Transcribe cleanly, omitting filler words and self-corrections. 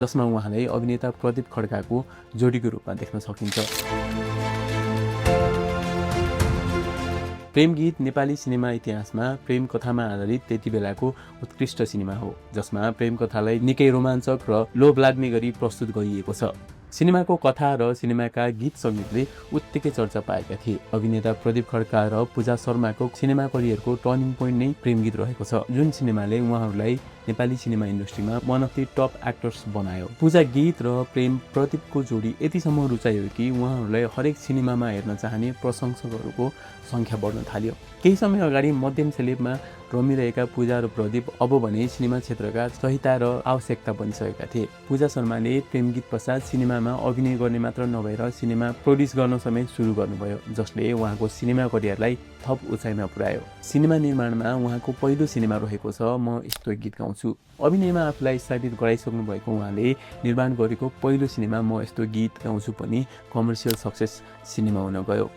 जसमा उहाँलाई अभिनेता प्रदीप खड्काको जोडीको रूपमा देख्न सकिन्छ। प्रेम गीत नेपाली सिनेमा इतिहासमा प्रेम कथामा आधारित त्यति बेलाको उत्कृष्ट सिनेमा हो, जसमा प्रेम कथालाई निकै रोमाञ्चक र लोभ लाग्ने गरी प्रस्तुत गरिएको छ। सिनेमाको कथा र सिनेमाका गीत सङ्गीतले उत्तिकै चर्चा पाएका थिए। अभिनेता प्रदीप खड्का र पूजा शर्माको सिनेमा करियरको टर्निङ पोइन्ट नै प्रेम गीत रहेको छ, जुन सिनेमाले उहाँहरूलाई नेपाली सिनेमा इन्डस्ट्रीमा one of the top actors बनायो। पूजा गीत र प्रेम प्रदीपको जोडी यतिसम्म रुचायो कि उहाँहरूलाई हरेक सिनेमामा हेर्न चाहने प्रशंसकहरूको सङ्ख्या बढ्न थाल्यो। केही समय अगाडि मध्यम सेलेबमा रमिरहेका पूजा र प्रदीप अब भने सिनेमा क्षेत्रका सहिता र आवश्यकता बनिसकेका थिए। पूजा शर्माले प्रेम गीत पश्चात सिनेमामा अभिनय गर्ने मात्र नभएर सिनेमा प्रोड्युस गर्न समेत सुरु गर्नुभयो, जसले उहाँको सिनेमा करियरलाई थप उचाइमा पुर्यायो। सिनेमा निर्माणमा उहाँको पहिलो सिनेमा रहेको छ म यस्तो गीत गाउँछु। अभिनयमा आफूलाई स्थापित गराइसक्नु भएको उहाँले निर्माण गरेको पहिलो सिनेमा म यस्तो गीत गाउँछु पनि कमर्सियल सक्सेस सिनेमा हुन गयो।